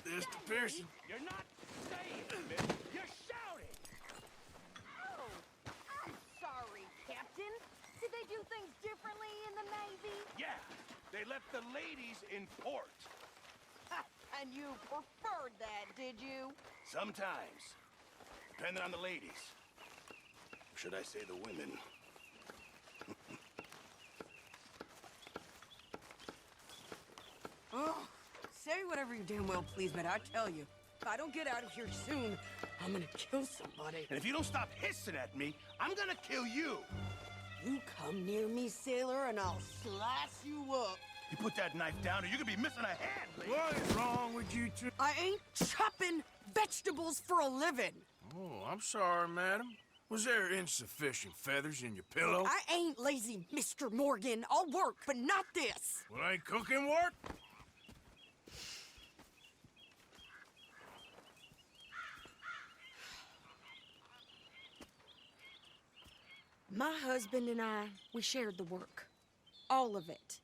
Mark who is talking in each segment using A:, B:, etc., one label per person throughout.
A: Mr. Pearson.
B: You're not saying it, miss. You're shouting.
C: Oh, I'm sorry, Captain. Did they do things differently in the Navy?
B: Yeah, they left the ladies in port.
C: Ha, and you preferred that, did you?
B: Sometimes. Depending on the ladies. Or should I say the women?
D: Oh, say whatever you damn well please, but I tell you, if I don't get out of here soon, I'm gonna kill somebody.
B: And if you don't stop hissing at me, I'm gonna kill you.
D: You come near me, sailor, and I'll slice you up.
B: You put that knife down or you're gonna be missing a hand, lady.
A: What is wrong with you two?
D: I ain't chopping vegetables for a living.
A: Oh, I'm sorry, madam. Was there insufficient feathers in your pillow?
D: I ain't lazy, Mr. Morgan. I'll work, but not this.
A: Well, ain't cooking work?
D: My husband and I, we shared the work. All of it.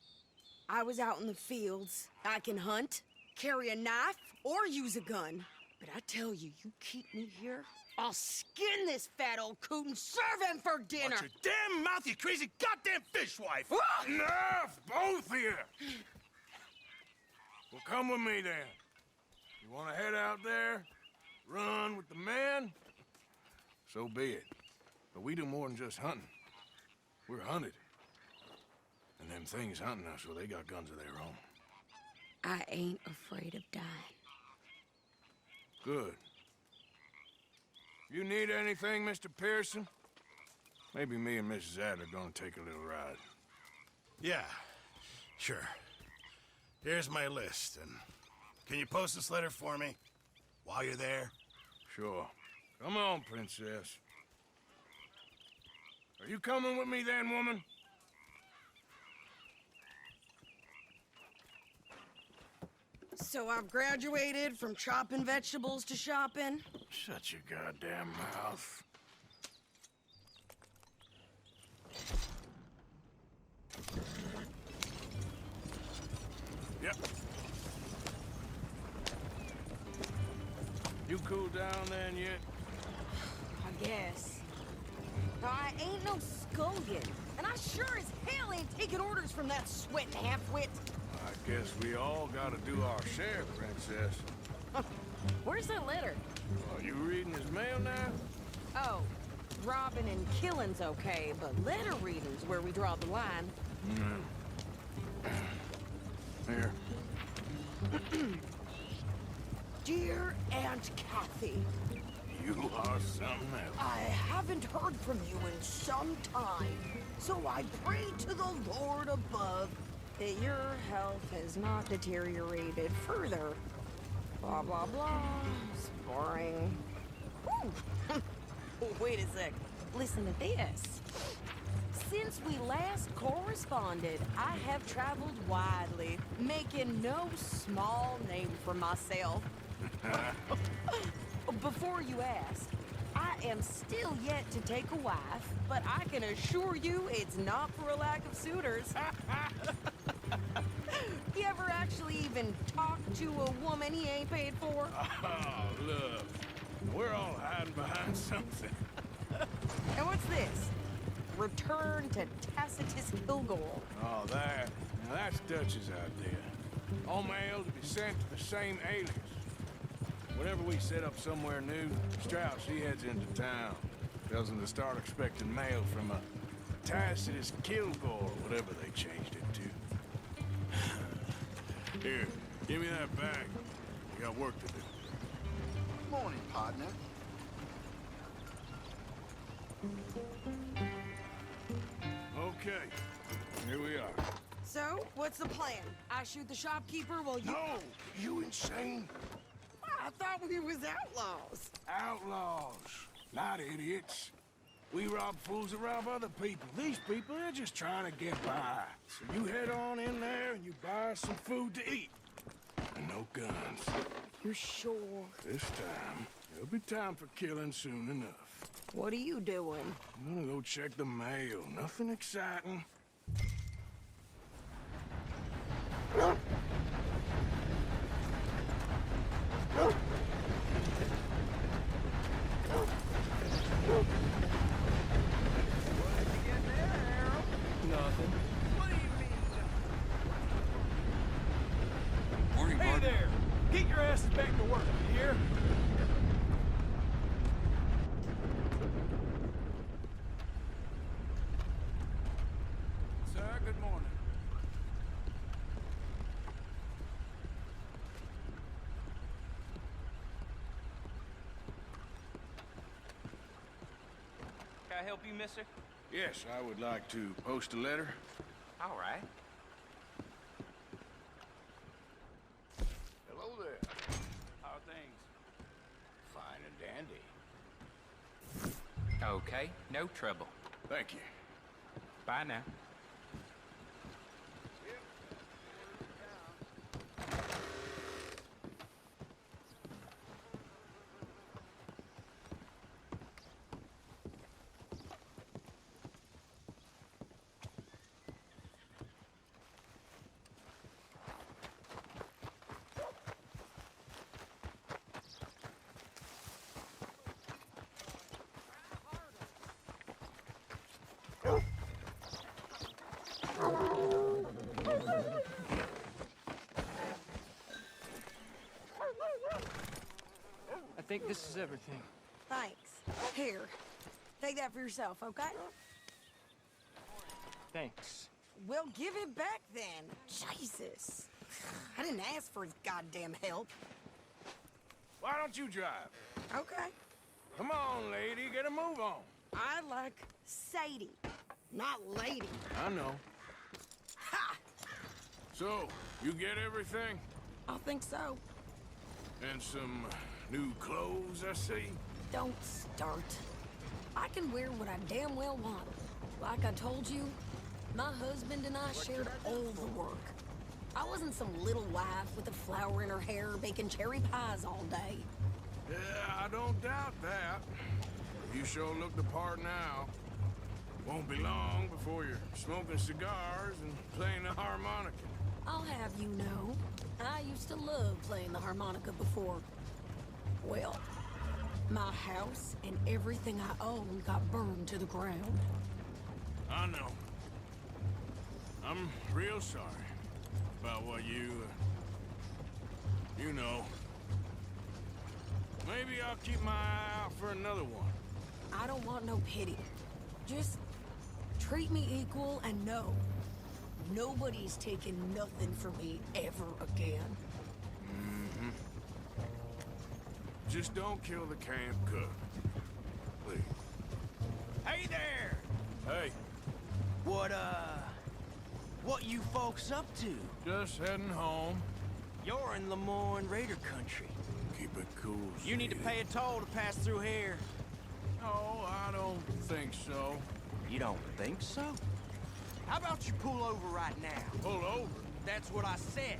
D: I was out in the fields. I can hunt, carry a knife, or use a gun. But I tell you, you keep me here, I'll skin this fat old coot and serve him for dinner.
B: Watch your damn mouth, you crazy goddamn fishwife!
A: Enough, both of you! Well, come with me then. You want to head out there, run with the men? So be it. But we do more than just hunting. We're hunted. And them things hunting us, well, they got guns of their own.
D: I ain't afraid of dying.
A: Good. You need anything, Mr. Pearson? Maybe me and Mrs. Adler gonna take a little ride.
B: Yeah, sure. Here's my list, and can you post this letter for me while you're there?
A: Sure. Come on, princess. Are you coming with me then, woman?
D: So I've graduated from chopping vegetables to shopping.
A: Shut your goddamn mouth. Yep. You cool down then yet?
D: I guess. I ain't no skulking, and I sure as hell ain't taking orders from that sweating half-wit.
A: I guess we all gotta do our share, princess.
C: Where's that letter?
A: Are you reading his mail now?
C: Oh, robbing and killing's okay, but letter reading's where we draw the line.
A: Here.
D: Dear Aunt Kathy,
A: You are something else.
D: I haven't heard from you in some time, so I pray to the Lord above that your health has not deteriorated further. Blah, blah, blah. It's boring. Whew. Wait a sec. Listen to this. Since we last corresponded, I have traveled widely, making no small name for myself. Before you ask, I am still yet to take a wife, but I can assure you it's not for a lack of suitors. You ever actually even talk to a woman he ain't paid for?
A: Oh, look. We're all hiding behind something.
D: And what's this? Return to Tacitus Kilgore.
A: Oh, that. Now that's Dutch's idea. All mail to be sent to the same alias. Whenever we set up somewhere new, Strauss, he heads into town. Tells them to start expecting mail from a Tacitus Kilgore, whatever they changed it to. Here, give me that bag. We got work to do.
E: Morning, partner.
A: Okay, here we are.
D: So, what's the plan? I shoot the shopkeeper while you...
A: No! You insane?
D: I thought we was outlaws.
A: Outlaws, not idiots. We rob fools that rob other people. These people, they're just trying to get by. So you head on in there and you buy some food to eat. And no guns.
D: You sure?
A: This time, there'll be time for killing soon enough.
D: What are you doing?
A: I'm gonna go check the mail. Nothing exciting.
F: I help you, mister?
A: Yes, I would like to post a letter.
F: All right.
A: Hello there.
F: How are things?
A: Fine and dandy.
F: Okay, no trouble.
A: Thank you.
F: Bye now. I think this is everything.
D: Thanks. Here, take that for yourself, okay?
F: Thanks.
D: Well, give it back then. Jesus. I didn't ask for his goddamn help.
A: Why don't you drive?
D: Okay.
A: Come on, lady, get a move on.
D: I like Sadie, not lady.
A: I know.
D: Ha!
A: So, you get everything?
D: I think so.
A: And some new clothes, I see?
D: Don't start. I can wear what I damn well want. Like I told you, my husband and I shared all the work. I wasn't some little wife with a flower in her hair baking cherry pies all day.
A: Yeah, I don't doubt that. You sure look the part now. Won't be long before you're smoking cigars and playing the harmonica.
D: I'll have you know, I used to love playing the harmonica before. Well, my house and everything I owned got burned to the ground.
A: I know. I'm real sorry about what you know. Maybe I'll keep my eye out for another one.
D: I don't want no pity. Just treat me equal and know nobody's taking nothing from me ever again.
A: Mm-hmm. Just don't kill the camp cook. Please.
G: Hey there!
A: Hey,
G: What you folks up to?
A: just heading home.
G: You're in Lemoyne Raider country.
A: Keep it cool.
G: You need to
A: sweetie.
G: pay a toll to pass through here.
A: No, I don't think so.
G: You don't think so? How about you pull over right now?
A: Pull over.
G: That's what I said.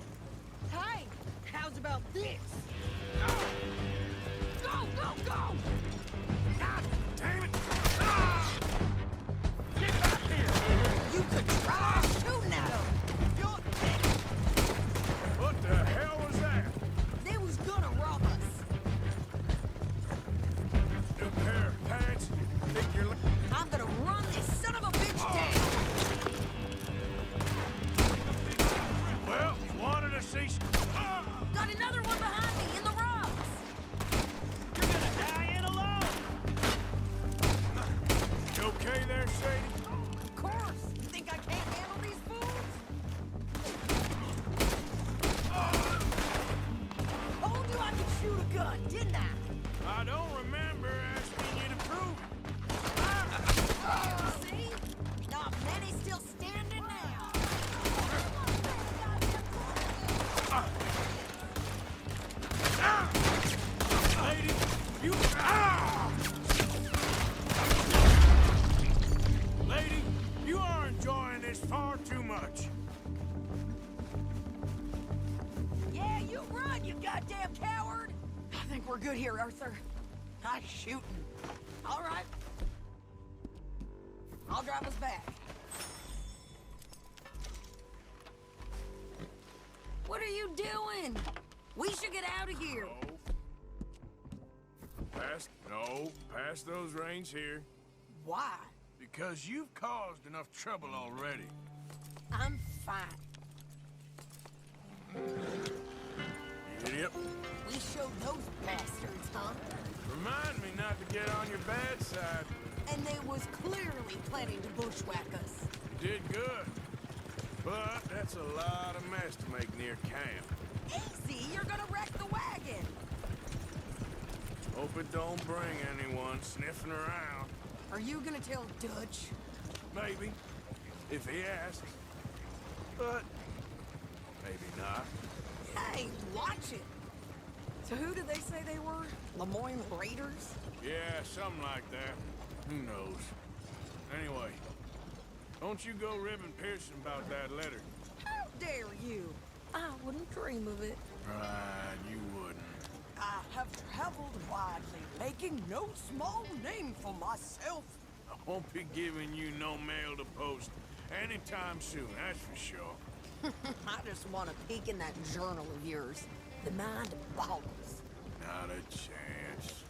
D: Hey, how's about this? Go, go, go!
A: God damn it!
G: Get back here!
D: You could try shooting at them.
G: You're
A: What the hell was that?
D: They was gonna rob us.
A: New pair of pants? Think you're...
D: I'm gonna run this son of a bitch down.
A: Well, you wanted to see...
D: Got another one behind me in the rocks.
G: You're gonna die in alone!
A: You okay there, Sadie?
D: Of course. You think I can't handle these fools? Told you I could shoot a gun, didn't I?
A: I don't remember asking you to prove it.
D: See? Not many still standing now.
A: Lady, you... Lady, you are enjoying this far too much.
D: Yeah, you run, you goddamn coward! I think we're good here, Arthur. Nice shooting. All right. I'll drive us back. What are you doing? We should get out of here.
A: Pass those reins here.
D: Why?
A: Because you've caused enough trouble already.
D: I'm fine.
A: Yep.
D: We showed those bastards, huh?
A: Remind me not to get on your bad side.
D: And they was clearly planning to bushwhack us.
A: You did good. But that's a lot of mess to make near camp.
D: Easy, you're gonna wreck the wagon.
A: Hope it don't bring anyone sniffing around.
D: Are you gonna tell Dutch?
A: Maybe, if he asks. But maybe not.
D: Hey, watch it! So who did they say they were? Lemoyne Raiders?
A: Yeah, something like that. Who knows? Anyway, don't you go ribbing Pearson about that letter.
D: How dare you? I wouldn't dream of it.
A: Right, you wouldn't.
D: I have traveled widely, making no small name for myself.
A: I won't be giving you no mail to post anytime soon, that's for sure.
D: I just want to peek in that journal of yours. The mind boggles.
A: Not a chance.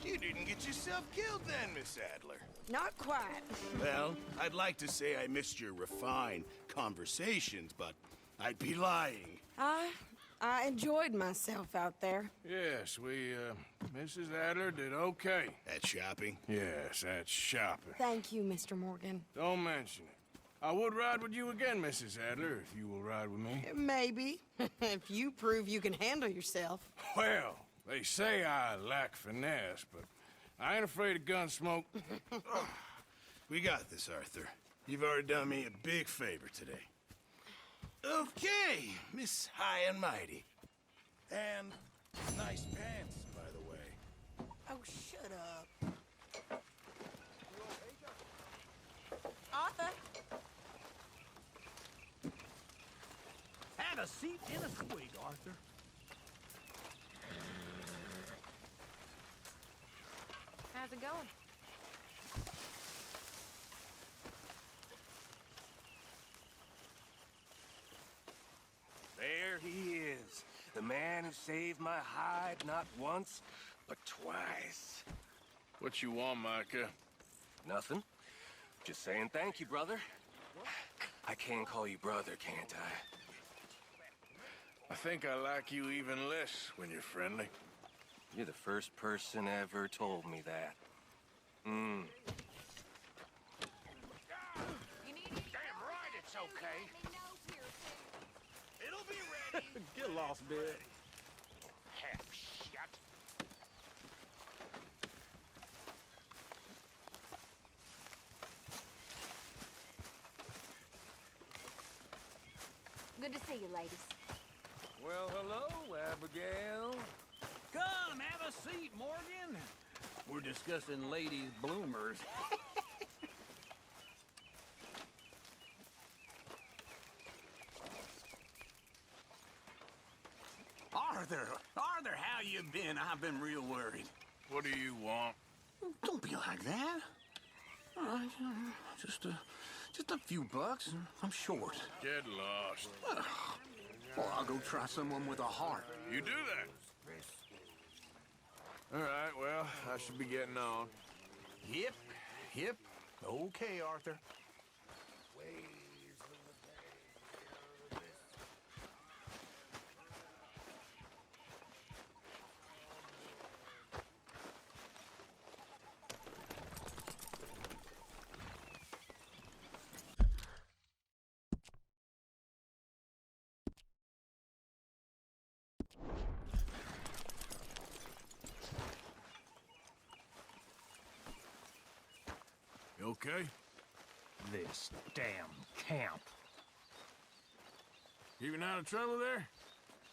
B: You didn't get yourself killed then, Miss Adler.
D: Not quite.
B: Well, I'd like to say I missed your refined conversations, but I'd be lying.
D: I enjoyed myself out there.
A: Yes, Mrs. Adler did okay.
B: At shopping?
A: Yes, that's shopping.
D: Thank you, Mr. Morgan.
A: Don't mention it. I would ride with you again, Mrs. Adler, if you will ride with me.
D: Maybe. If you prove you can handle yourself.
A: Well, they say I lack finesse, but I ain't afraid of gun smoke.
B: We got this, Arthur. You've already done me a big favor today. Okay, Miss High and Mighty. And nice pants, by the way.
D: Oh, shut up. Arthur.
H: Have a seat in a swig, Arthur.
C: How's it going?
I: There he is, the man who saved my hide not once, but twice.
A: What you want, Micah?
I: Nothing. Just saying thank you, brother. I can call you brother, can't I?
A: I think I like you even less when you're friendly.
I: You're the first person ever told me that.
C: You need
H: Damn right it's okay.
C: Let me know, Pearson.
B: It'll be ready.
H: Get lost, bit. Half shut.
C: Good to see you, ladies.
F: Well, hello, Abigail.
H: Come, have a seat, Morgan. We're discussing ladies' bloomers. Arthur, how you been? I've been real worried.
A: What do you want?
H: Don't be like that. All right, just a few bucks. I'm short.
A: Get lost.
H: Or I'll go try someone with a heart.
A: You do that. All right, well, I should be getting on.
H: Yep. Okay, Arthur.
A: You okay?
H: This damn camp.
A: Keeping out of trouble there?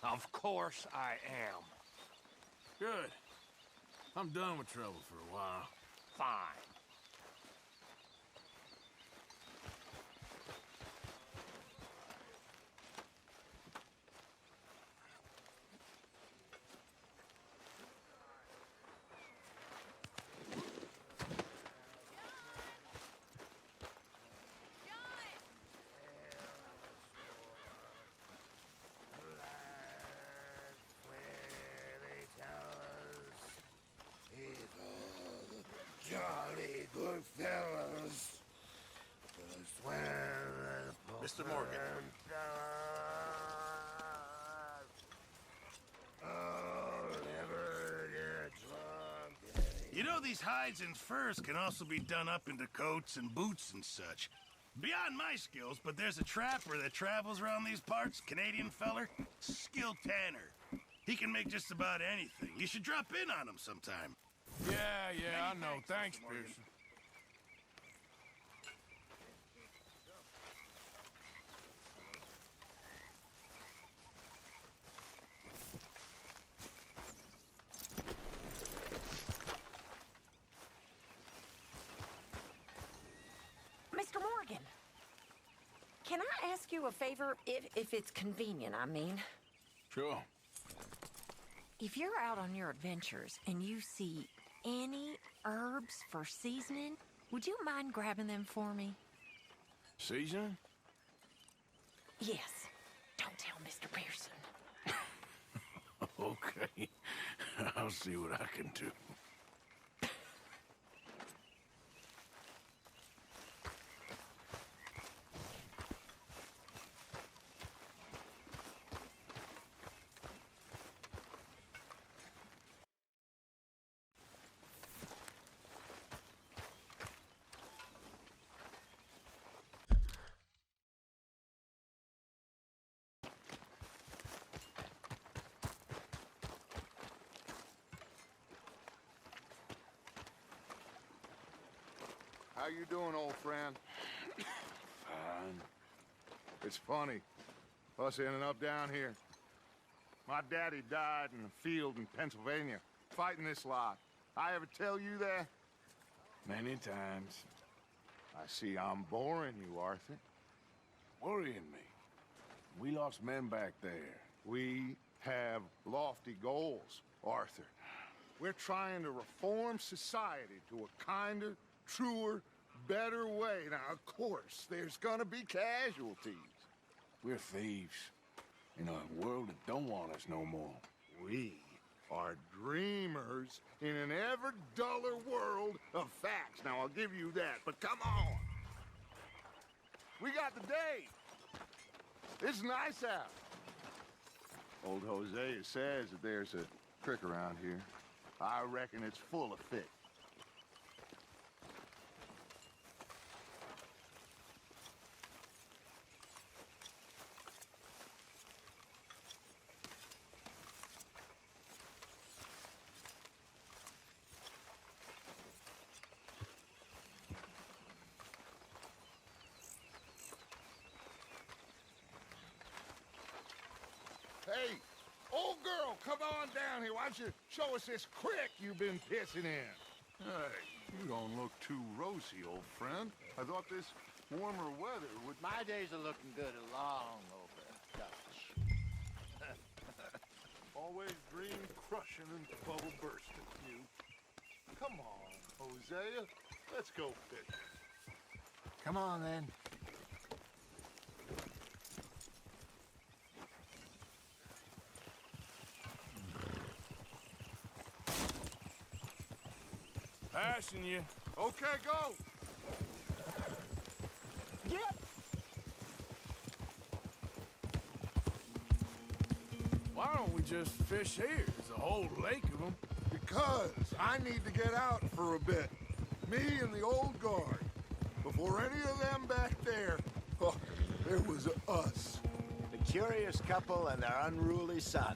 H: Of course I am.
A: Good. I'm done with trouble for a while.
H: Fine.
B: Jolly good fellas. Mr. Morgan. You know, these hides and furs can also be done up into coats and boots and such. Beyond my skills, but there's a trapper that travels around these parts, Canadian feller, skilled tanner. He can make just about anything. You should drop in on him sometime.
A: Yeah, I know. Thanks, Pearson.
D: Mr. Morgan, can I ask you a favor, if it's convenient, I mean?
A: Sure.
D: If you're out on your adventures and you see any herbs for seasoning, would you mind grabbing them for me?
A: Seasoning?
D: Yes. Don't tell Mr. Pearson.
A: Okay. I'll see what I can do.
E: How you doing, old friend?
A: Fine.
E: It's funny, us ending up down here. My daddy died in a field in Pennsylvania, fighting this lot. I ever tell you that?
A: Many times.
E: I see I'm boring you, Arthur.
A: Worrying me. We lost men back there.
E: We have lofty goals, Arthur. We're trying to reform society to a kinder, truer, better way. Now, of course, there's gonna be casualties.
A: We're thieves. In a world that don't want us no more.
E: We are dreamers in an ever duller world of facts. Now, I'll give you that, but come on. We got the day. It's nice out. Old Hosea says that there's a creek around here. I reckon it's full of fish. Hey, old girl, come on down here. Why don't you show us this creek you've been pissing in?
J: Hey, you don't look too rosy, old friend. I thought this warmer weather would...
G: My days are looking good along over, Dutch.
J: Always dream crushing and bubble bursting, you. Come on, Hosea. Let's go fishing.
G: Come on, then.
A: Passing you.
E: Okay, go.
A: Why don't we just fish here? There's a whole lake of them.
E: Because I need to get out for a bit. Me and the old guard. Before any of them back there, oh, there was us.
G: The curious couple and their unruly son.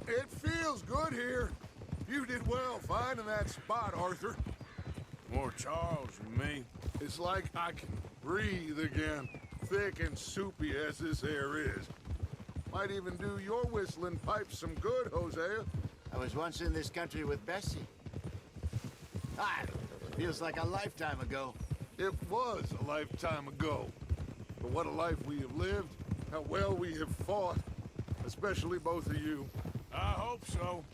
E: It feels good here. You did well finding that spot, Arthur.
A: More Charles than me.
E: It's like I can breathe again, thick and soupy as this air is. Might even do your whistling pipes some good, Hosea.
G: I was once in this country with Bessie. Feels like a lifetime ago.
E: It was a lifetime ago. But what a life we have lived, how well we have fought, especially both of you.
A: I hope so.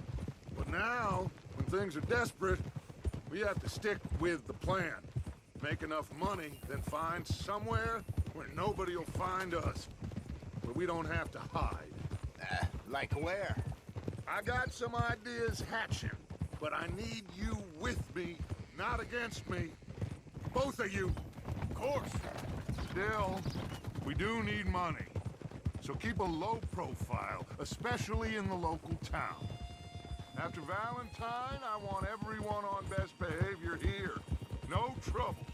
E: But now, when things are desperate, we have to stick with the plan. Make enough money, then find somewhere where nobody will find us. Where we don't have to hide.
G: Like where?
E: I got some ideas hatching, but I need you with me, not against me. Both of you.
A: Of course.
E: Still, we do need money. So keep a low profile, especially in the local town. After Valentine, I want everyone on best behavior here. No trouble.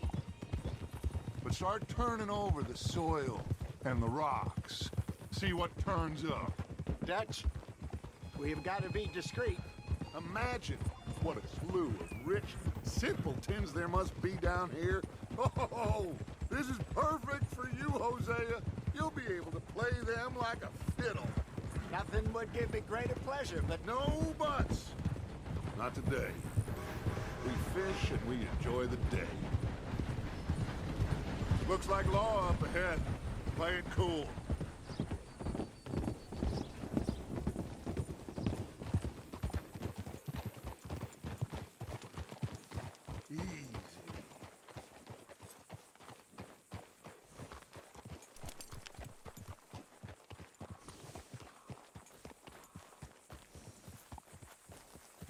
E: But
J: but start turning over the soil and the rocks. See what turns up.
E: Dutch, we've got to be discreet.
J: Imagine what a slew of rich simpletons there must be down here. Oh, this is perfect for you, Hosea. You'll be able to play them like a fiddle.
E: Nothing would give me greater pleasure, but
J: No buts. Not today. We fish and we enjoy the day. Looks like law up ahead. Play it cool.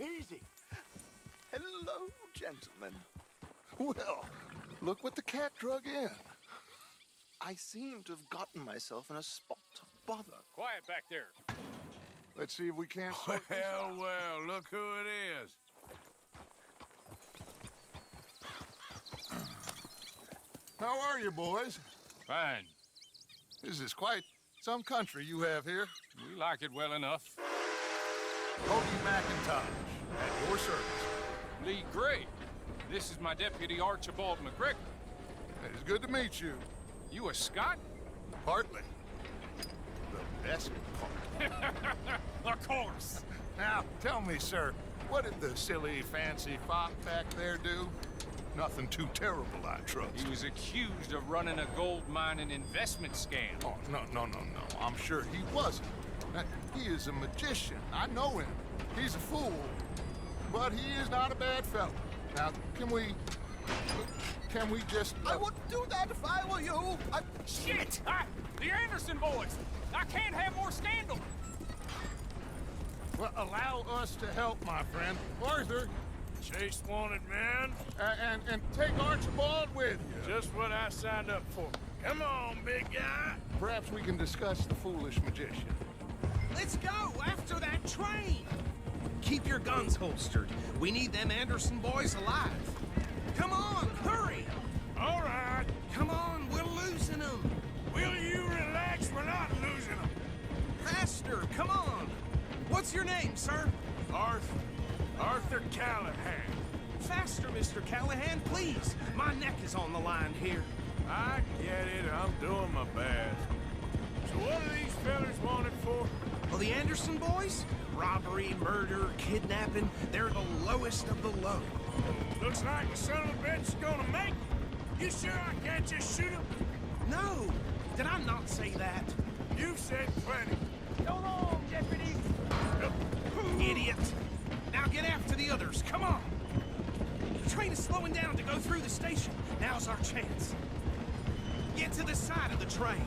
E: easy. Hello, gentlemen.
J: Well, look what the cat drug in.
E: I seem to have gotten myself in a spot of bother.
F: Quiet back there.
J: Let's see if we can't sort this out.
A: Well, look who it is.
J: How are you, boys?
F: Fine.
J: This is quite some country you have here.
F: We like it well enough.
J: Hoagie McIntosh, at your service.
F: Lee Gray. This is my deputy Archibald McGregor.
J: It is good to meet you.
F: You a Scot?
J: Partly. The best part.
F: Of course.
J: Now, tell me, sir, what did the silly, fancy fop back there do? Nothing too terrible, I trust.
F: He was accused of running a gold mining investment scam.
J: Oh, no. I'm sure he wasn't. He is a magician. I know him. He's a fool. But he is not a bad fellow. Now, can we just...
G: I wouldn't do that if I were you.
F: Shit! The Anderson boys! I can't have more scandal!
J: Well, allow us to help, my friend. Arthur,
A: Chase wanted man.
J: and take Archibald with you.
A: Just what I signed up for. Come on, big guy.
J: Perhaps we can discuss the foolish magician.
G: Let's go after that train. Keep your guns holstered. We need them Anderson boys alive. Come on, hurry.
A: All right.
G: Come on, we're losing them.
A: Will you relax? We're not losing them.
G: Faster, come on. What's your name, sir?
A: Arthur Callahan.
G: Faster, Mr. Callahan, please. My neck is on the line here.
A: I get it. I'm doing my best. So what are these fellas wanted for?
G: Well, the Anderson boys? Robbery, murder, kidnapping. They're the lowest of the low.
A: Looks like the son of a bitch is gonna make it. You sure I can't just shoot him?
G: No. Did I not say that?
A: You've said plenty.
G: Go on, deputy. Idiot. Now get after the others. Come on. The train is slowing down to go through the station. Now's our chance. Get to the side of the train.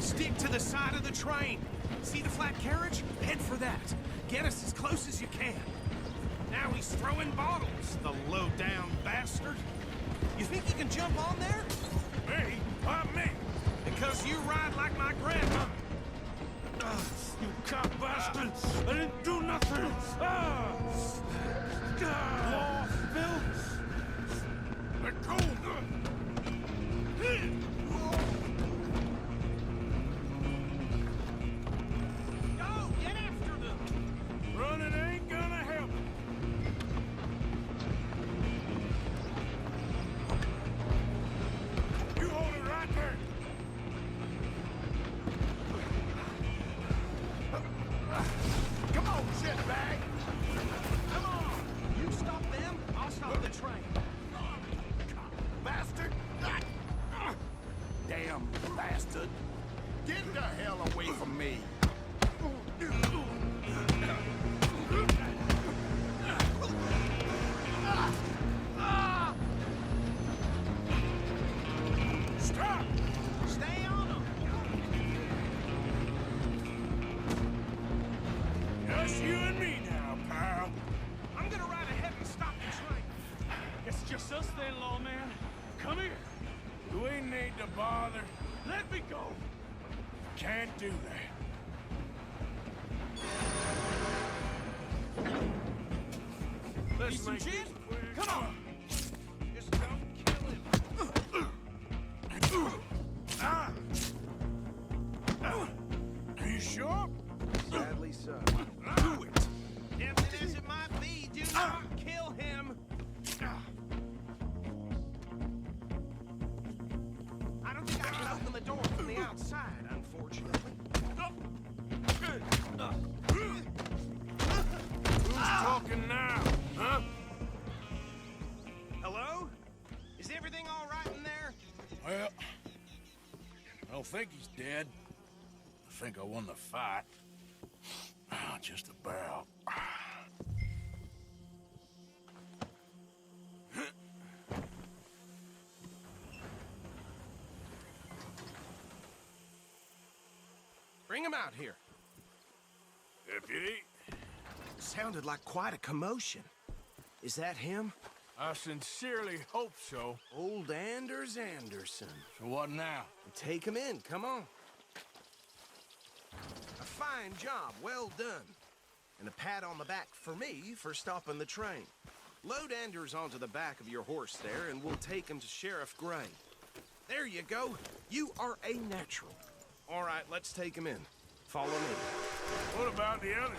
G: Stick to the side of the train. See the flat carriage? Head for that. Get us as close as you can. Now he's throwing bottles, the low-down bastard. You think you can jump on there?
A: Me? Why me?
G: Because you ride like my grandma.
A: You cop bastard! I didn't do nothing! Law, Bill! Let go!
G: Go, get after them!
A: Running ain't gonna help. You hold it right there.
J: Come on, shitbag!
G: Come on! You stop them, I'll stop the train.
J: Bastard!
G: Damn bastard.
J: Get the hell away from me!
A: Stop!
G: Stay on them!
A: Just you and me now, pal.
G: I'm gonna ride ahead and stop the train.
F: It's just us then, lawman. Come here.
A: Do we need to bother?
F: Let me go.
A: Can't do that. Let's
G: Need some
A: make
G: gin?
A: this quick.
G: Come on! Just don't kill him.
A: Are you sure?
G: Sadly so. Do it! Tempting as it might be, do not kill him! I don't think I can open the door from the outside, unfortunately.
A: Who's talking now, huh?
G: Hello? Is everything all right in there?
A: Well, I don't think he's dead. I think I won the fight. Just about.
G: Bring him out here.
A: Deputy,
G: Sounded like quite a commotion. Is that him?
A: I sincerely hope so.
G: Old Anders Anderson.
A: So what now?
G: Take him in, come on. A fine job, well done. And a pat on the back for me for stopping the train. Load Anders onto the back of your horse there, and we'll take him to Sheriff Gray. There you go. You are a natural. All right, let's take him in. Follow me.
A: What about the others?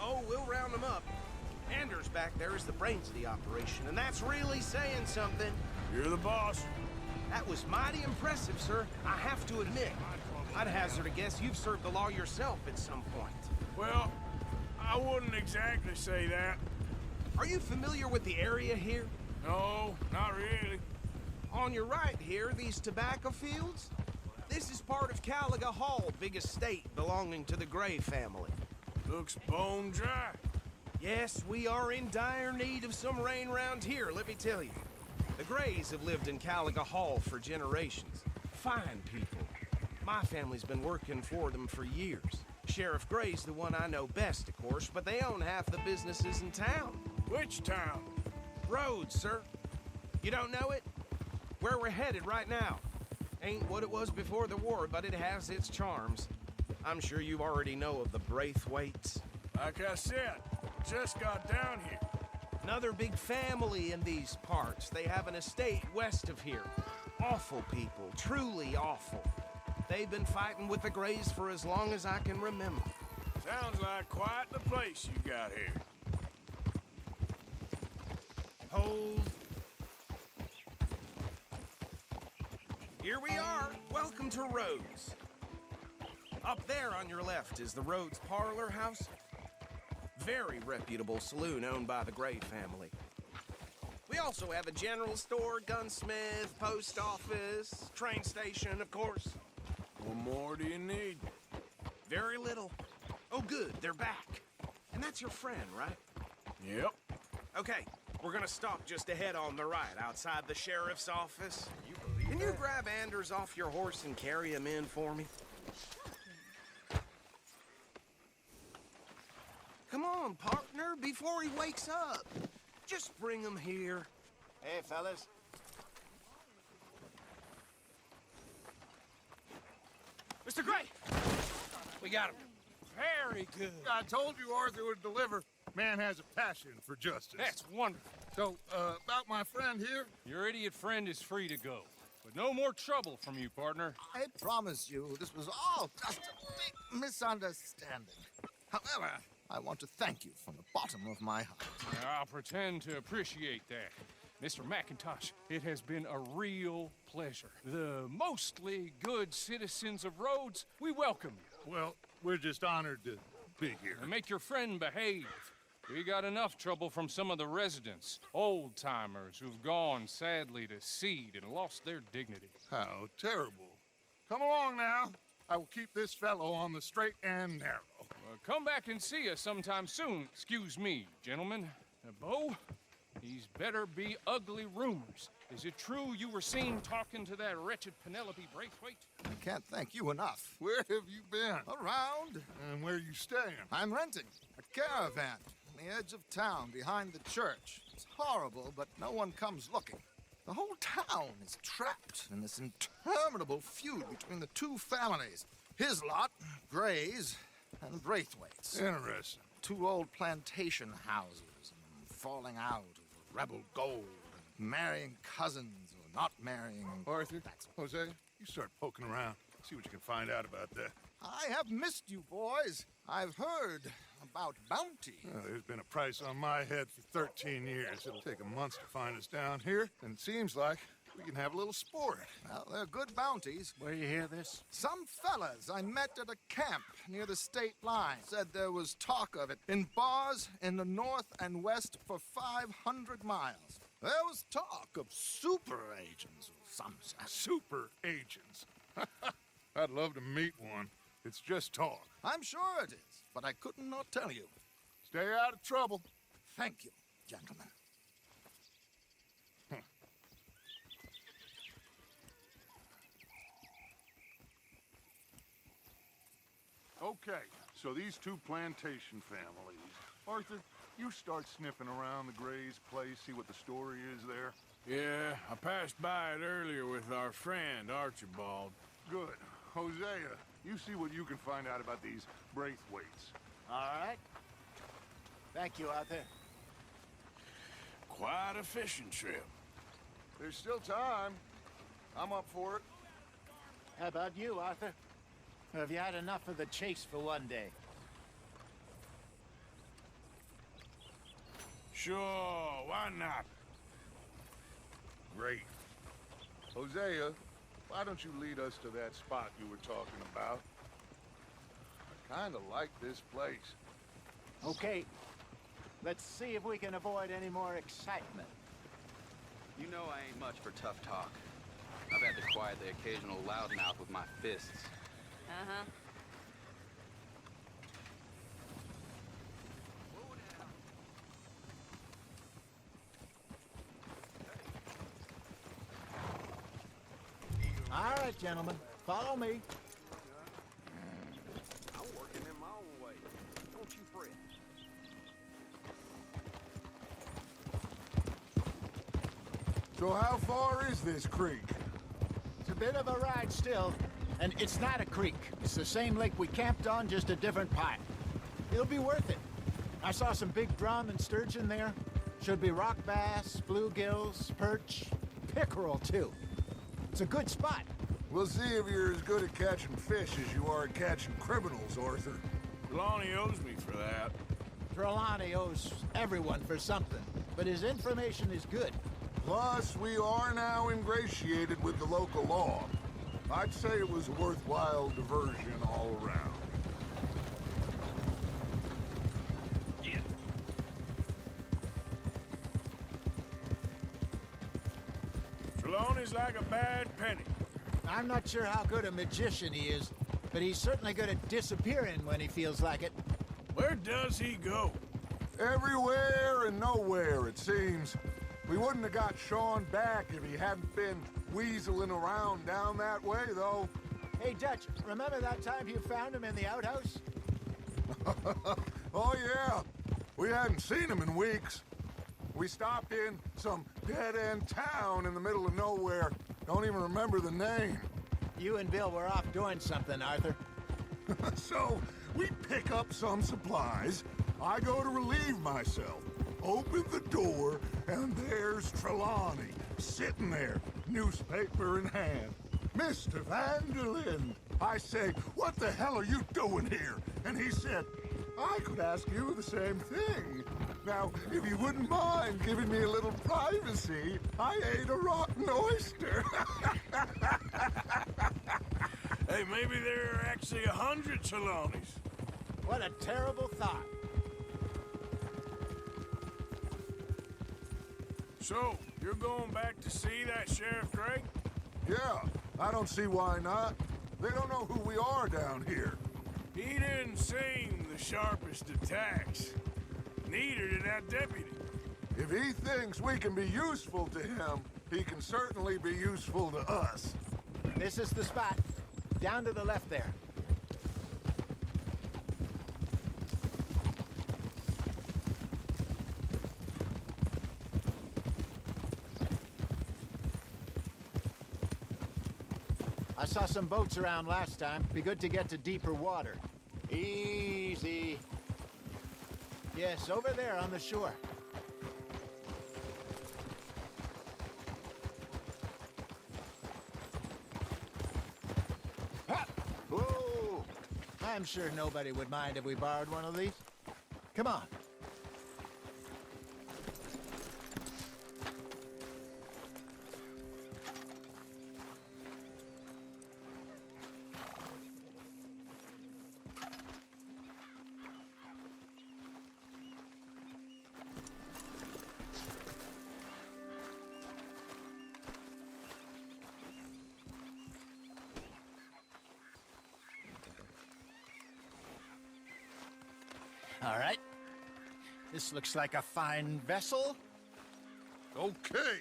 G: Oh, we'll round them up. Anders back there is the brains of the operation, and that's really saying something.
A: You're the boss.
G: That was mighty impressive, sir. I have to admit. I'd hazard a guess you've served the law yourself at some point.
A: Well, I wouldn't exactly say that.
G: Are you familiar with the area here?
A: No, not really.
G: On your right here, these tobacco fields? This is part of Caliga Hall, big estate belonging to the Gray family.
A: Looks bone dry.
G: Yes, we are in dire need of some rain round here, let me tell you. The Grays have lived in Caliga Hall for generations. Fine people. My family's been working for them for years. Sheriff Gray's the one I know best, of course, but they own half the businesses in town.
A: Which town?
G: Rhodes, sir. You don't know it? Where we're headed right now. Ain't what it was before the war, but it has its charms. I'm sure you already know of the Braithwaites.
A: Like I said, just got down here.
G: Another big family in these parts. They have an estate west of here. Awful people, truly awful. They've been fighting with the Grays for as long as I can remember.
A: Sounds like quite the place you got here.
G: Hold. Here we are. Welcome to Rhodes. Up there on your left is the Rhodes Parlor House. Very reputable saloon owned by the Gray family. We also have a general store, gunsmith, post office, train station, of course.
A: What more do you need?
G: Very little. Oh, good, they're back. And that's your friend, right?
A: Yep.
G: Okay, we're gonna stop just ahead on the right, outside the sheriff's office. Can you grab Anders off your horse and carry him in for me? Come on, partner, before he wakes up. Just bring him here.
H: Hey, fellas.
F: Mr. Gray! We got him. Very good.
J: I told you Arthur would deliver. Man has a passion for justice.
F: That's wonderful.
J: So, about my friend here,
F: Your idiot friend is free to go. But no more trouble from you, partner.
K: I promise you, this was all just a big misunderstanding. However, I want to thank you from the bottom of my heart.
F: I'll pretend to appreciate that. Mr. McIntosh, it has been a real pleasure. The mostly good citizens of Rhodes, we welcome you.
J: well, we're just honored to be here.
F: And make your friend behave. We got enough trouble from some of the residents, old-timers who've gone, sadly, to seed and lost their dignity.
J: How terrible. Come along now. I will keep this fellow on the straight and narrow.
F: Come back and see us sometime soon. Excuse me, gentlemen. Bo, these better be ugly rumors. Is it true you were seen talking to that wretched Penelope Braithwaite?
K: I can't thank you enough.
J: Where have you been?
K: Around,
J: And where you staying?
K: I'm renting a caravan on the edge of town behind the church. It's horrible, but no one comes looking. The whole town is trapped in this interminable feud between the two families. His lot, Gray's, and Braithwaite's.
J: Interesting.
K: Two old plantation houses and falling out over rebel gold and marrying cousins or not marrying.
E: Arthur, Hosea, you start poking around. See what you can find out about that.
K: I have missed you, boys. I've heard about bounty.
E: Well, there's been a price on my head for 13 years. It'll take a month to find us down here, and it seems like we can have a little sport.
K: Well, they're good bounties.
G: Where you hear this?
K: Some fellas I met at a camp near the state line said there was talk of it in bars in the north and west for 500 miles. There was talk of super agents or some such.
E: Super agents. I'd love to meet one. It's just talk.
K: I'm sure it is, but I could not tell you.
E: Stay out of trouble.
K: Thank you, gentlemen.
E: Okay, so these two plantation families. Arthur, you start sniffing around the Gray's place, see what the story is there.
A: Yeah, I passed by it earlier with our friend, Archibald.
E: Good. Hosea, you see what you can find out about these Braithwaites.
L: All right. Thank you, Arthur.
A: Quite a fishing trip.
E: There's still time. I'm up for it.
L: How about you, Arthur? Have you had enough of the chase for one day?
A: Sure, why not?
E: Great. Hosea, why don't you lead us to that spot you were talking about? I kind of like this place.
L: Okay. Let's see if we can avoid any more excitement.
H: You know I ain't much for tough talk. I've had to quiet the occasional loudmouth with my fists.
C: Uh-huh.
L: All right, gentlemen. Follow me.
A: I'm working in my own way. Don't you fret.
J: So how far is this creek?
L: It's a bit of a ride still. And it's not a creek. It's the same lake we camped on, just a different part. It'll be worth it. I saw some big drum and sturgeon there. Should be rock bass, bluegills, perch, pickerel, too. It's a good spot.
J: We'll see if you're as good at catching fish as you are at catching criminals, Arthur.
A: Lonnie owes me for that.
L: Trelawney owes everyone for something, but his information is good.
J: Plus, we are now ingratiated with the local law. I'd say it was a worthwhile diversion all around.
I: Yeah.
A: Trelawney's like a bad penny.
L: I'm not sure how good a magician he is, but he's certainly good at disappearing when he feels like it.
A: Where does he go?
J: Everywhere and nowhere, it seems. We wouldn't have got Sean back if he hadn't been weaseling around down that way, though.
L: Hey, Dutch, remember that time you found him in the outhouse?
J: Oh, yeah. We hadn't seen him in weeks. We stopped in some dead-end town in the middle of nowhere. Don't even remember the name.
L: You and Bill were off doing something, Arthur.
J: So, we pick up some supplies. I go to relieve myself. Open the door, and there's Trelawney, sitting there, newspaper in hand. Mr. Vanderlyn. I say, what the hell are you doing here? And he said, I could ask you the same thing. Now, if you wouldn't mind giving me a little privacy, I ate a rotten oyster.
A: Hey, maybe there are actually 100 Trelawneys.
L: What a terrible thought.
A: So, you're going back to see that Sheriff Gray?
J: Yeah, I don't see why not. They don't know who we are down here.
A: He didn't seem the sharpest attacks. Neither did that deputy.
J: If he thinks we can be useful to him, he can certainly be useful to us.
L: This is the spot. Down to the left there. I saw some boats around last time. Be good to get to deeper water. Easy. Yes, over there on the shore. I'm sure nobody would mind if we borrowed one of these. Come on. All right. This looks like a fine vessel.
J: Okay.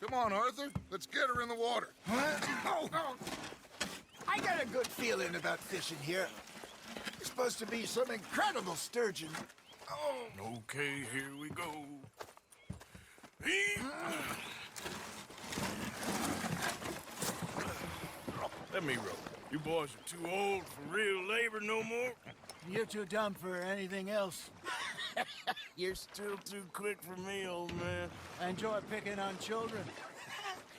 J: Come on, Arthur. Let's get her in the water.
L: Oh. I got a good feeling about fishing here. It's supposed to be some incredible sturgeon. Oh.
A: Okay, here we go. Let me row. You boys are too old for real labor no more.
L: You're too dumb for anything else.
A: You're still too quick for me, old man.
L: I enjoy picking on children.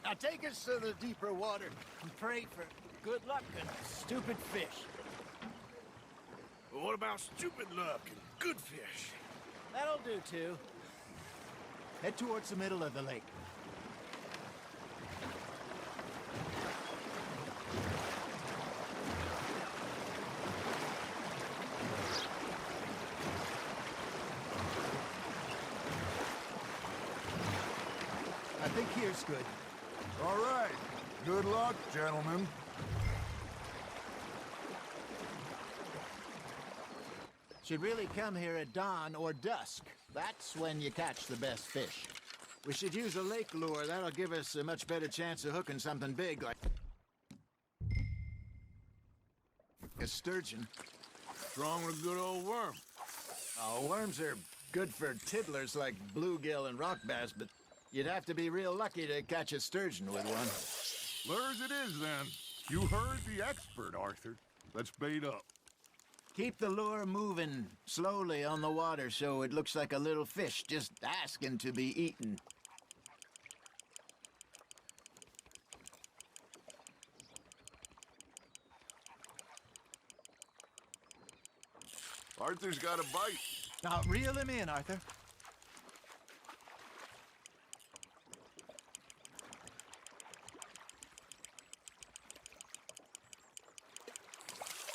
L: Now take us to the deeper water and pray for good luck and stupid fish.
A: Well, what about stupid luck and good fish?
L: That'll do, too. Head towards the middle of the lake. I think here's good.
J: All right. Good luck, gentlemen.
L: Should really come here at dawn or dusk. That's when you catch the best fish. We should use a lake lure. That'll give us a much better chance of hooking something big like a sturgeon.
A: What's wrong with a good old worm?
L: Oh, worms are good for tiddlers like bluegill and rock bass, but you'd have to be real lucky to catch a sturgeon with one.
J: Lure as it is, then. You heard the expert, Arthur. Let's bait up.
L: Keep the lure moving slowly on the water so it looks like a little fish just asking to be eaten.
J: Arthur's got a bite.
L: Now reel him in, Arthur.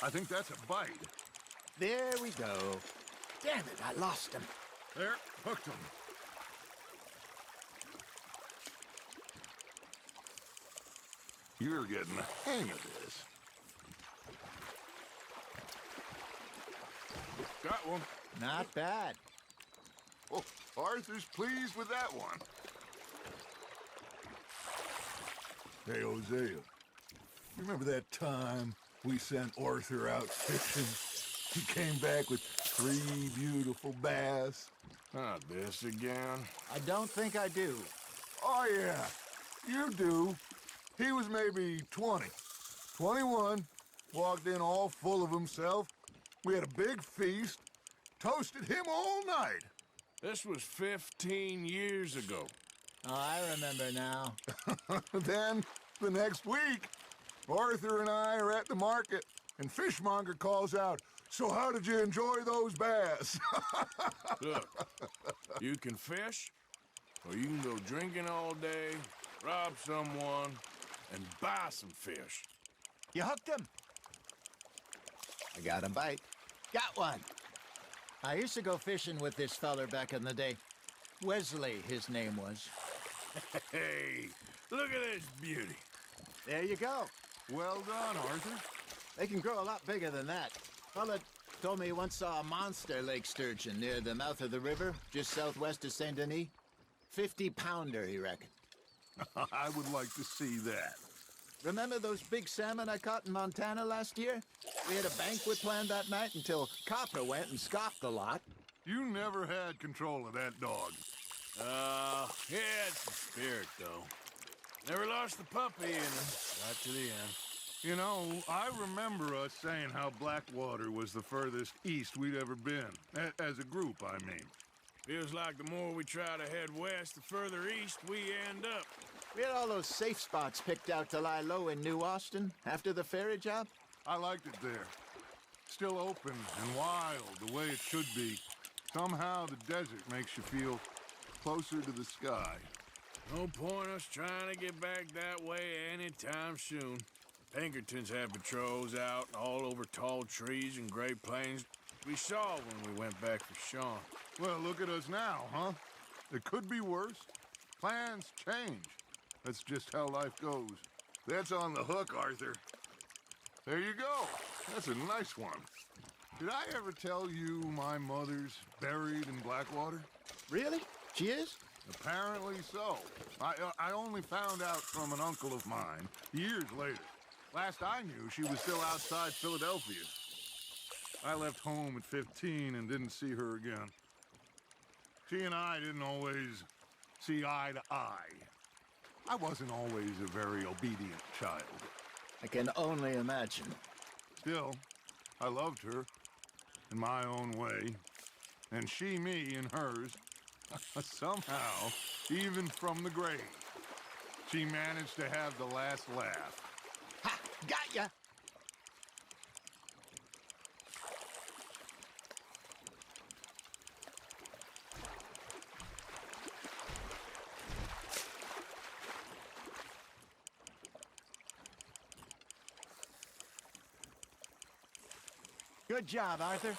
J: I think that's a bite.
L: There we go. Damn it, I lost him.
J: There, hooked him. You're getting the hang of this.
A: Got one.
L: Not bad.
J: Oh, Arthur's pleased with that one. Hey, Hosea. You remember that time we sent Arthur out fishing? He came back with 3 beautiful bass.
A: Not this again.
L: I don't think I do.
J: Oh, yeah. You do. He was maybe 20. 21. Walked in all full of himself. We had a big feast. Toasted him all night.
A: This was 15 years ago.
L: Oh, I remember now.
J: Then, the next week, Arthur and I are at the market, and Fishmonger calls out, "So how did you enjoy those bass?"
A: Look, you can fish, or you can go drinking all day, rob someone, and buy some fish.
L: You hooked him. I got a bite. Got one. I used to go fishing with this feller back in the day. Wesley, his name was.
A: Hey, look at this beauty.
L: There you go.
J: Well done, Arthur.
L: They can grow a lot bigger than that. Fella told me he once saw a monster lake sturgeon near the mouth of the river, just southwest of Saint Denis. 50-pounder, he reckoned.
J: I would like to see that.
L: Remember those big salmon I caught in Montana last year? We had a banquet planned that night until Copper went and scoffed a lot.
J: You never had control of that dog.
A: He had some spirit, though. Never lost the puppy and got to the end.
J: You know, I remember us saying how Blackwater was the furthest east we'd ever been. As a group, I mean.
A: Feels like the more we try to head west, the further east we end up.
L: We had all those safe spots picked out to lie low in New Austin after the ferry job.
J: I liked it there. Still open and wild, the way it should be. Somehow the desert makes you feel closer to the sky.
A: No point us trying to get back that way anytime soon. Pinkertons had patrols out all over tall trees and Great Plains. We saw when we went back for Sean.
J: Well, look at us now, huh? It could be worse. Plans change. That's just how life goes.
E: That's on the hook, Arthur.
J: There you go. That's a nice one. Did I ever tell you my mother's buried in Blackwater?
L: Really? She is?
J: Apparently so. I only found out from an uncle of mine years later. Last I knew, she was still outside Philadelphia. I left home at 15 and didn't see her again. She and I didn't always see eye to eye. I wasn't always a very obedient child.
L: I can only imagine.
J: Still, I loved her in my own way, and she me in hers. Somehow, even from the grave, she managed to have the last laugh.
L: Ha! Got ya! Good job, Arthur.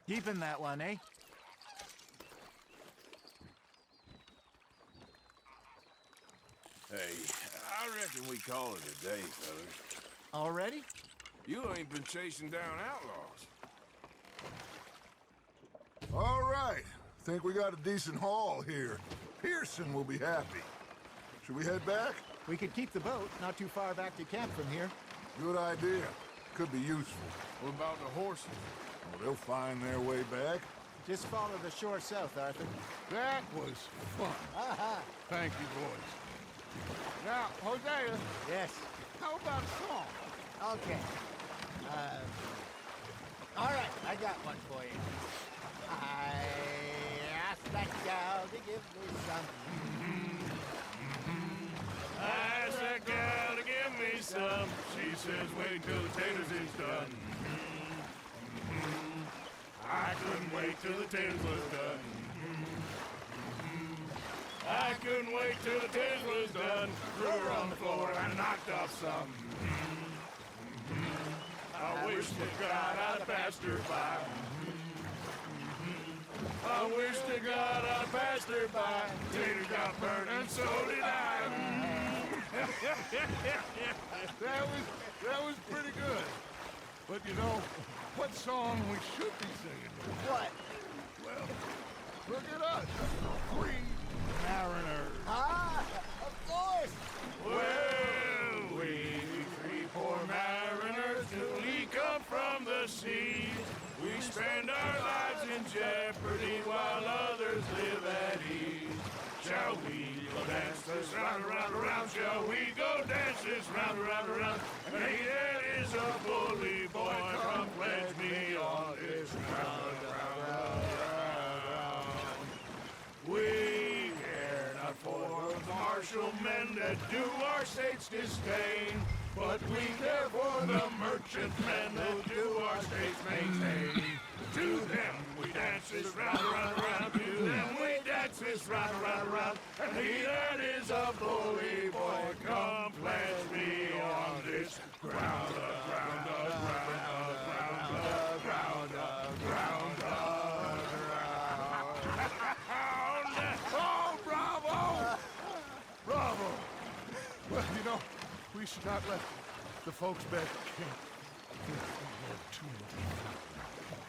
L: Keeping that one, eh?
A: Hey, I reckon we call it a day, fellas.
L: Already?
A: You ain't been chasing down outlaws.
J: All right. Think we got a decent haul here. Pearson will be happy. Should we head back?
L: We could keep the boat not too far back to camp from here.
J: Good idea. Could be useful.
A: What about the horses?
J: Well, they'll find their way back.
L: Just follow the shore south, Arthur.
J: That was fun.
L: Aha!
J: Thank you, boys. Now, Hosea,
L: Yes.
J: how about a song?
L: Okay. All right, I got one for you. I asked that gal to give me some.
A: I asked that gal to give me some. She says, wait till the taters is done. I couldn't wait till the taters was done. I couldn't wait till the taters was done. Threw her on the floor and knocked off some. I wish to God I'd passed her by. I wish to God I'd passed her by. Taters got burned and so did I.
J: That was pretty good. But you know, what song we should be singing?
L: What?
J: Well, look at us. Free mariners.
L: Ah, of course.
A: Well, we three poor mariners newly come from the sea. We spend our lives in jeopardy while others live at ease. Shall we go dance this round, around, around? Shall we go dance this round, around, around? And he that is a bully boy, come pledge me on this round, round, round. We care not for the martial men that do our state's disdain, but we care for the merchant men that do our state's maintain. To them we dance this round, round, round. To them we dance this round, round, round. And he that is a bully boy, come pledge me on this ground, ground, ground, ground, ground, ground, ground. Oh, bravo! Bravo!
J: Well, you know, we should not let the folks back at camp think we had too much fun.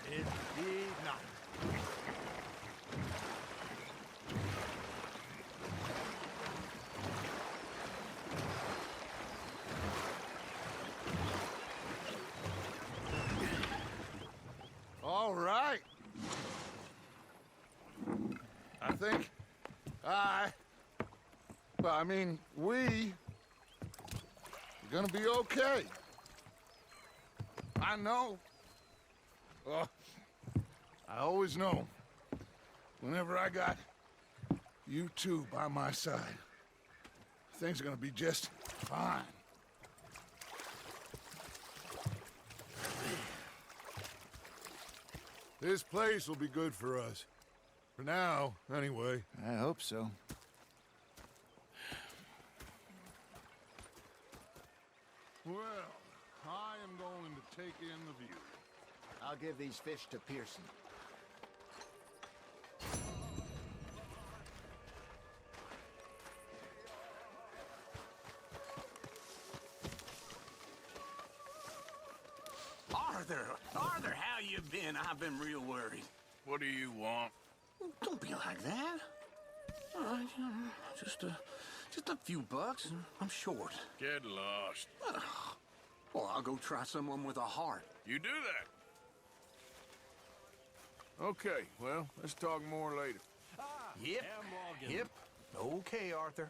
L: Indeed not.
J: All right. I think we're gonna be okay. I know. I always know. Whenever I got you two by my side, Things are gonna be just fine. This place will be good for us. For now, anyway.
L: I hope so.
J: Well, I am going to take in the view.
L: I'll give these fish to Pearson.
H: Arthur, how you been? I've been real worried.
A: What do you want?
H: Don't be like that. Just a few bucks, and I'm short.
A: Get lost.
H: Well, I'll go try someone with a heart.
A: You do that. Okay, well, let's talk more later.
H: Yep. Okay, Arthur.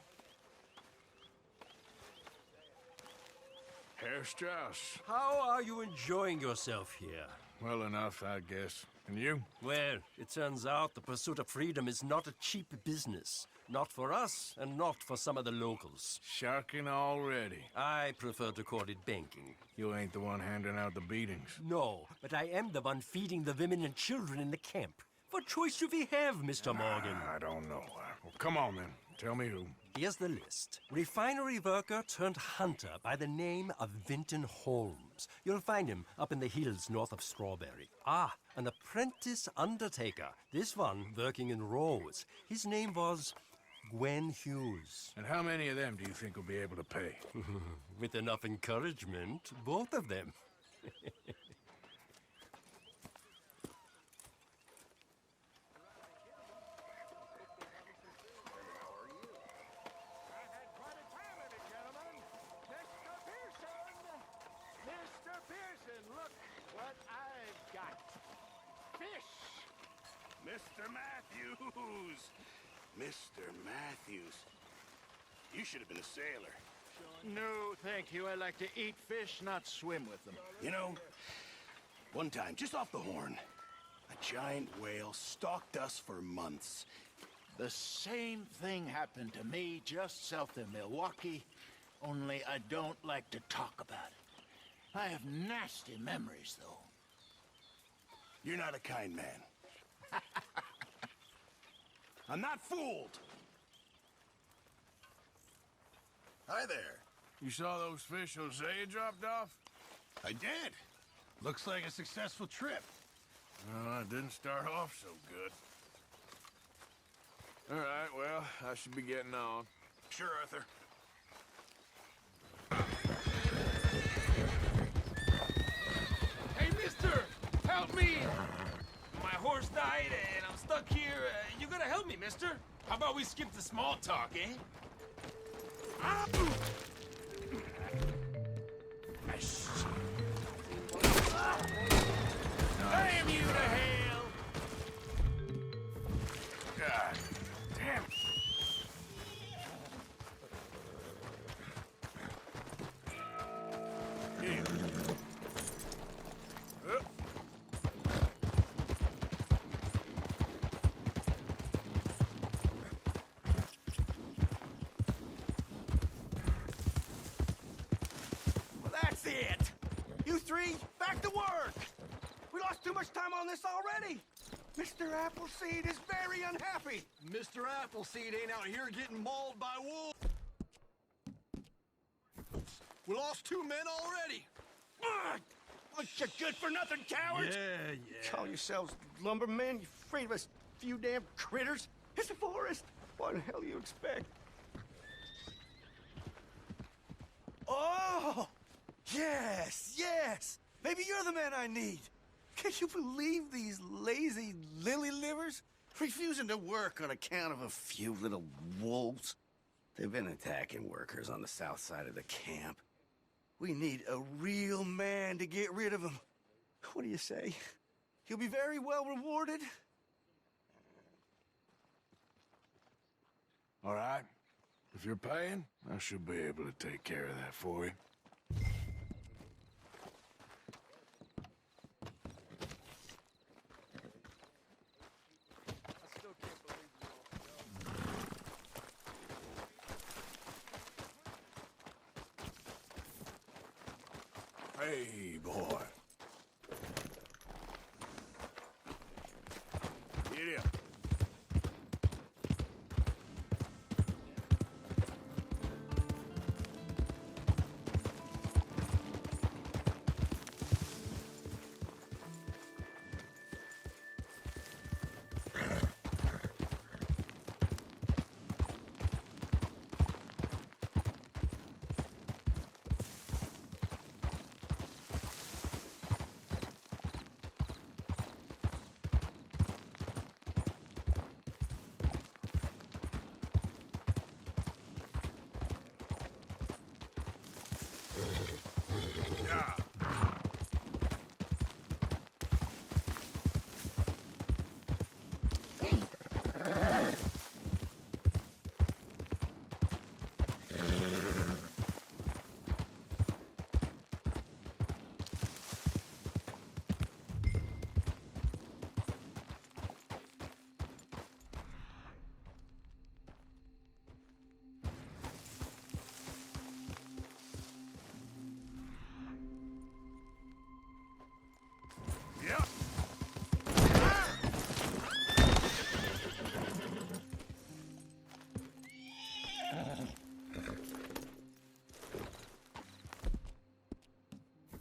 A: Herr Strauss.
M: How are you enjoying yourself here?
A: Well enough, I guess. And you?
M: Well, it turns out the pursuit of freedom is not a cheap business. Not for us, and not for some of the locals.
A: Sharking already.
M: I prefer to call it banking.
A: You ain't the one handing out the beatings.
M: No, but I am the one feeding the women and children in the camp. What choice do we have, Mr. Morgan?
A: I don't know. Well, come on, then. Tell me who.
M: Here's the list. Refinery worker turned hunter by the name of Vinton Holmes. You'll find him up in the hills north of Strawberry. An apprentice undertaker. This one working in Rose. His name was Gwen Hughes.
A: And how many of them do you think will be able to pay?
M: With enough encouragement, both of them.
B: Mr. Matthews! Mr. Matthews. You should have been a sailor.
L: No, thank you. I like to eat fish, not swim with them.
B: You know, one time, just off the Horn, a giant whale stalked us for months.
L: The same thing happened to me just south of Milwaukee, only I don't like to talk about it. I have nasty memories, though.
B: You're not a kind man. I'm not fooled. Hi there.
A: You saw those fish Hosea dropped off?
B: I did. Looks like a successful trip.
A: Well, it didn't start off so good. All right, well, I should be getting on.
B: Sure, Arthur.
F: Hey, mister! Help me! My horse died and I'm stuck here. You gotta help me, mister. How about we skip the small talk, eh? Damn you to hell!
A: God damn it. Yeah.
H: Well, that's it. You three, back to work. We lost too much time on this already. Mr. Appleseed is very unhappy.
K: Mr. Appleseed ain't out here getting mauled by wolves. We lost 2 men already.
H: You good-for-nothing cowards!
K: Yeah.
H: Call yourselves lumbermen? You afraid of us few damn critters? It's a forest. What the hell do you expect? Oh! Yes! Maybe you're the man I need. Can you believe these lazy lily-livers? Refusing to work on account of a few little wolves.
I: They've been attacking workers on the south side of the camp.
H: We need a real man to get rid of them. What do you say? He'll be very well rewarded.
A: All right. If you're paying, I should be able to take care of that for you. Hey, boy. Get up.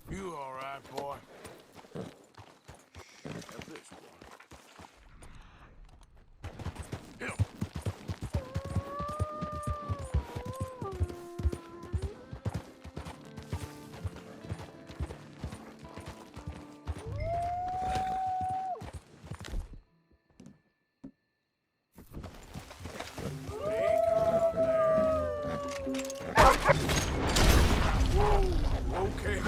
A: You all right, boy? How's this one? Okay.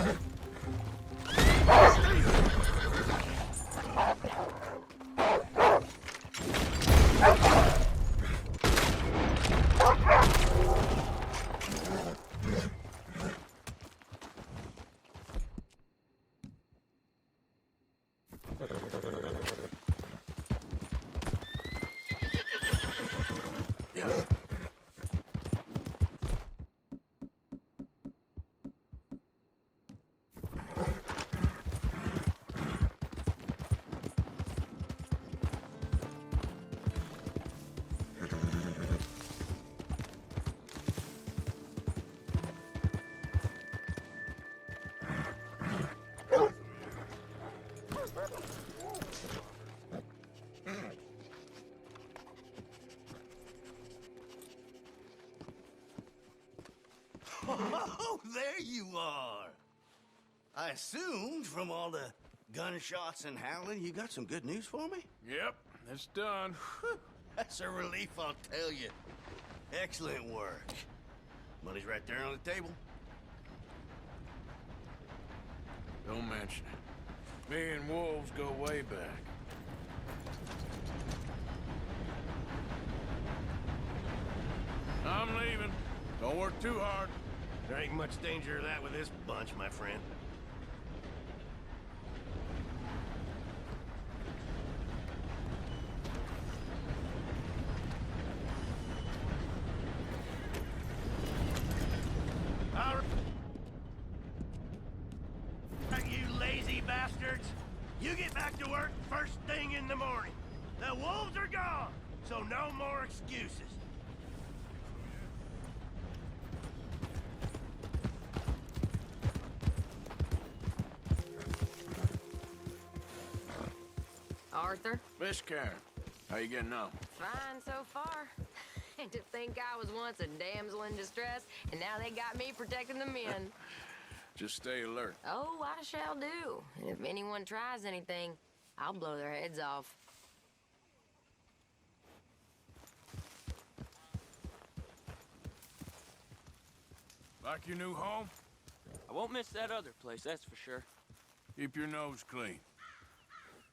H: Oh, there you are. I assumed from all the gunshots and howling, you got some good news for me?
A: Yep, it's done.
H: That's a relief, I'll tell you. Excellent work. Money's right there on the table.
A: Don't mention it. Me and Wolves go way back. I'm leaving. Don't work too hard.
B: There ain't much danger of that with this bunch, my friend. All right, you lazy bastards. You get back to work first thing in the morning. The wolves are gone, so no more excuses.
C: Arthur?
A: Miss Karen, how you getting on?
C: Fine so far. To think I was once a damsel in distress, and now they got me protecting the men.
A: Just stay alert.
C: Oh, I shall do. And if anyone tries anything, I'll blow their heads off.
A: Like your new home?
N: I won't miss that other place, that's for sure.
A: Keep your nose clean.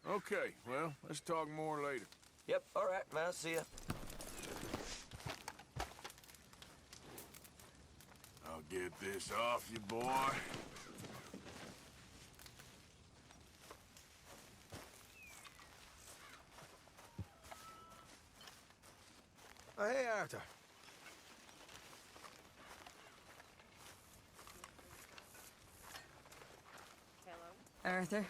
A: Okay, well, let's talk more later.
N: Yep, all right, man, I'll see ya.
A: I'll get this off you, boy.
G: Oh, hey, Arthur.
D: Arthur.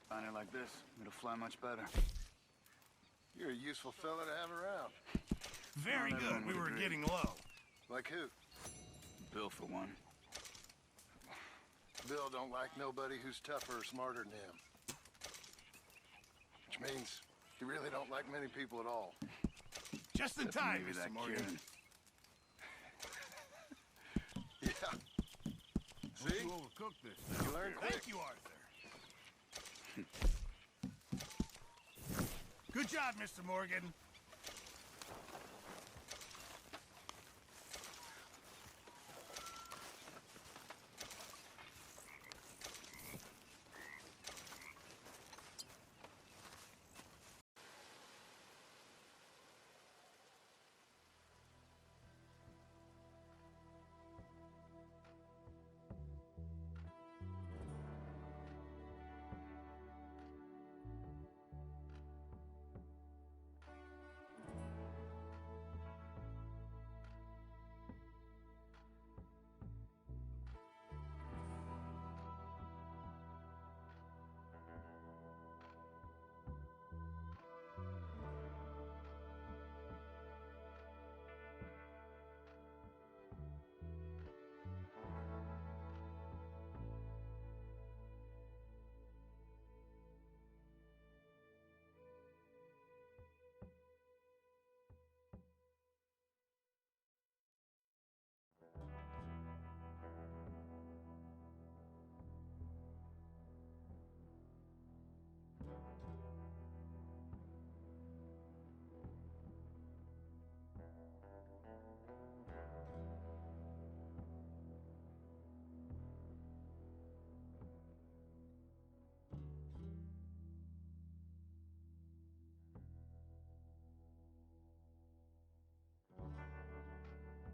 O: Find it like this, it'll fly much better.
P: You're a useful fella to have around.
B: Very
O: Not
B: good.
O: everyone
B: We
O: would
B: were
O: agree.
B: getting low.
P: Like who?
O: Bill, for one.
P: Bill don't like nobody who's tougher or smarter than him. Which means he really don't like many people at all.
B: Just in
O: Except
B: time,
O: maybe
B: Mr.
O: that
B: Morgan.
O: Kieran.
P: Yeah. See?
A: Who overcooked this?
P: You learn quick.
B: Thank you, Arthur. Good job, Mr. Morgan.